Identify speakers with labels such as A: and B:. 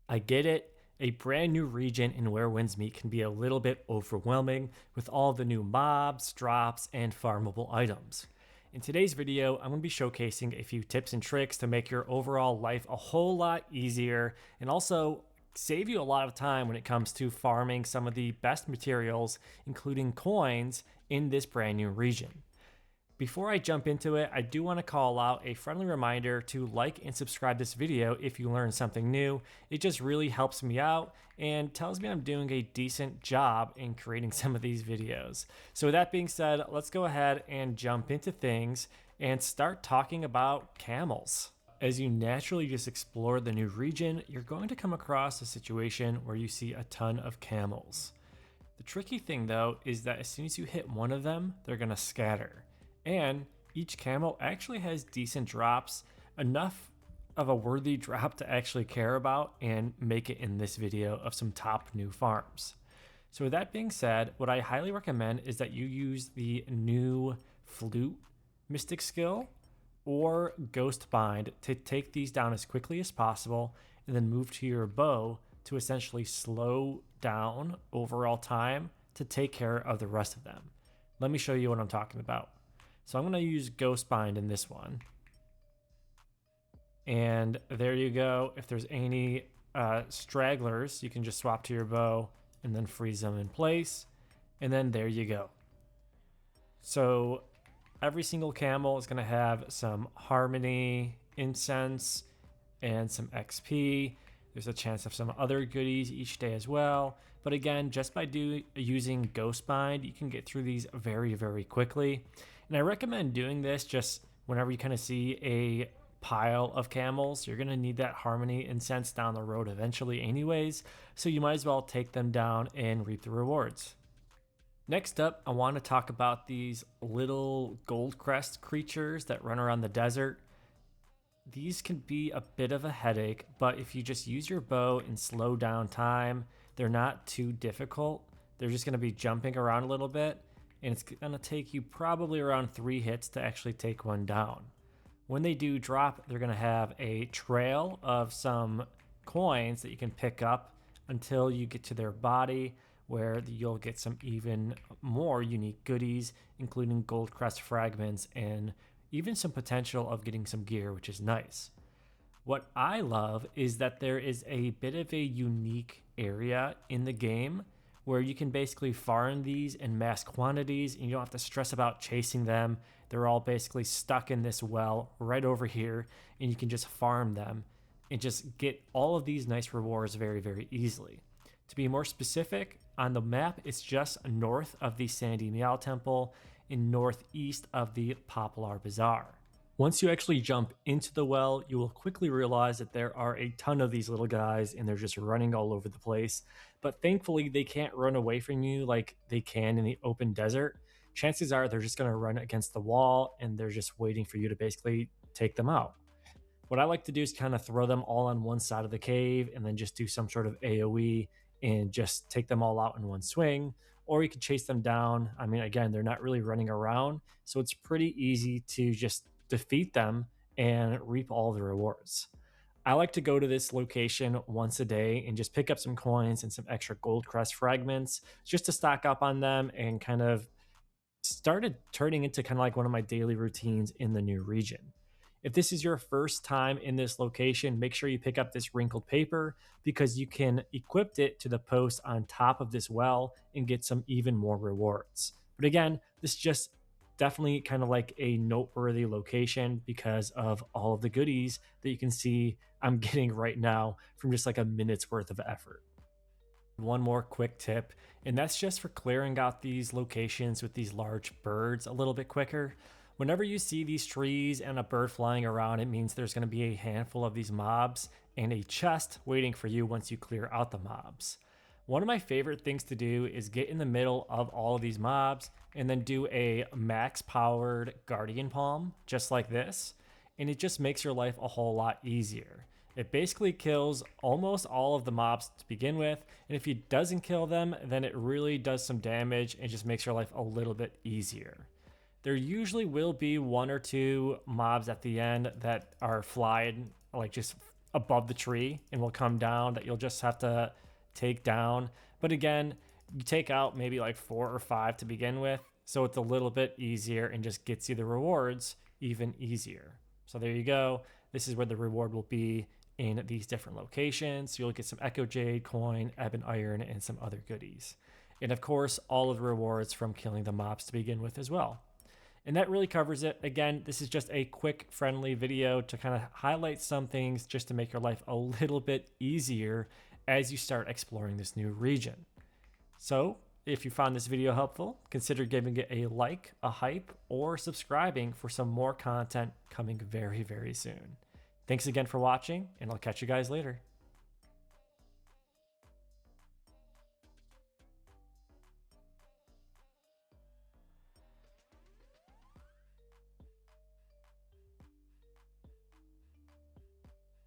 A: I get it. A brand new region in Where Winds Meet can be a little bit overwhelming with all the new mobs, drops, and farmable items. In today's video, I'm going to be showcasing a few tips and tricks to make your overall life a whole lot easier and also save you a lot of time when it comes to farming some of the best materials, including coins, in this brand new region. Before I jump into it, I do want to call out a friendly reminder to like and subscribe this video if you learn something new. It just really helps me out and tells me I'm doing a decent job in creating some of these videos. So with that being said, let's go ahead and jump into things and start talking about camels. As you naturally just explore the new region, you're going to come across a situation where you see a ton of camels. The tricky thing though is that as soon as you hit one of them, they're going to scatter. And each camel actually has decent drops, enough of a worthy drop to actually care about and make it in this video of some top new farms. So with that being said, what I highly recommend is that you use the new flute mystic skill or ghost bind to take these down as quickly as possible and then move to your bow to essentially slow down overall time to take care of the rest of them. Let me show you what I'm talking about. So I'm going to use Ghost Bind in this one. And there you go. If there's any stragglers, you can just swap to your bow and then freeze them in place. And then there you go. So every single camel is going to have some harmony, incense, and some XP. There's a chance of some other goodies each day as well. But again, just by using Ghost Bind, you can get through these very, very quickly. And I recommend doing this just whenever you kind of see a pile of camels. You're going to need that harmony incense down the road eventually anyways, so you might as well take them down and reap the rewards. Next up, I want to talk about these little Goldcrest creatures that run around the desert. These can be a bit of a headache, but if you just use your bow and slow down time, they're not too difficult. They're just going to be jumping around a little bit, and it's going to take you probably around 3 hits to actually take one down. When they do drop, they're going to have a trail of some coins that you can pick up until you get to their body, where you'll get some even more unique goodies, including Goldcrest Fragments and even some potential of getting some gear, which is nice. What I love is that there is a bit of a unique area in the game where you can basically farm these in mass quantities and you don't have to stress about chasing them. They're all basically stuck in this well right over here, and you can just farm them and just get all of these nice rewards very, very easily. To be more specific, on the map, it's just north of the Sandy Meow Temple and northeast of the Poplar Bazaar. Once you actually jump into the well, you will quickly realize that there are a ton of these little guys and they're just running all over the place. But thankfully, they can't run away from you like they can in the open desert. Chances are they're just going to run against the wall and they're just waiting for you to basically take them out. What I like to do is kind of throw them all on one side of the cave and then just do some sort of AoE and just take them all out in one swing. Or you can chase them down. I mean, again, they're not really running around, so it's pretty easy to just defeat them and reap all the rewards. I like to go to this location once a day and just pick up some coins and some extra Goldcrest Fragments just to stock up on them, and kind of started turning into kind of like one of my daily routines in the new region. If this is your first time in this location, make sure you pick up this wrinkled paper because you can equip it to the post on top of this well and get some even more rewards. But again, this is just definitely kind of like a noteworthy location because of all of the goodies that you can see I'm getting right now from just like a minute's worth of effort. One more quick tip, and that's just for clearing out these locations with these large birds a little bit quicker. Whenever you see these trees and a bird flying around, it means there's going to be a handful of these mobs and a chest waiting for you once you clear out the mobs. One of my favorite things to do is get in the middle of all of these mobs and then do a max powered Guardian Palm, just like this. And it just makes your life a whole lot easier. It basically kills almost all of the mobs to begin with. And if it doesn't kill them, then it really does some damage and just makes your life a little bit easier. There usually will be 1 or 2 mobs at the end that are flying, like just above the tree and will come down that you'll just have to take down. But again, you take out maybe like 4 or 5 to begin with, so it's a little bit easier and just gets you the rewards even easier. So there you go. This is where the reward will be in these different locations. You'll get some Echo Jade, coin, Ebon Iron, and some other goodies. And of course, all of the rewards from killing the mobs to begin with as well. And that really covers it. Again, this is just a quick, friendly video to kind of highlight some things just to make your life a little bit easier as you start exploring this new region. So if you found this video helpful, consider giving it a like, a hype, or subscribing for some more content coming very, very soon. Thanks again for watching, and I'll catch you guys later.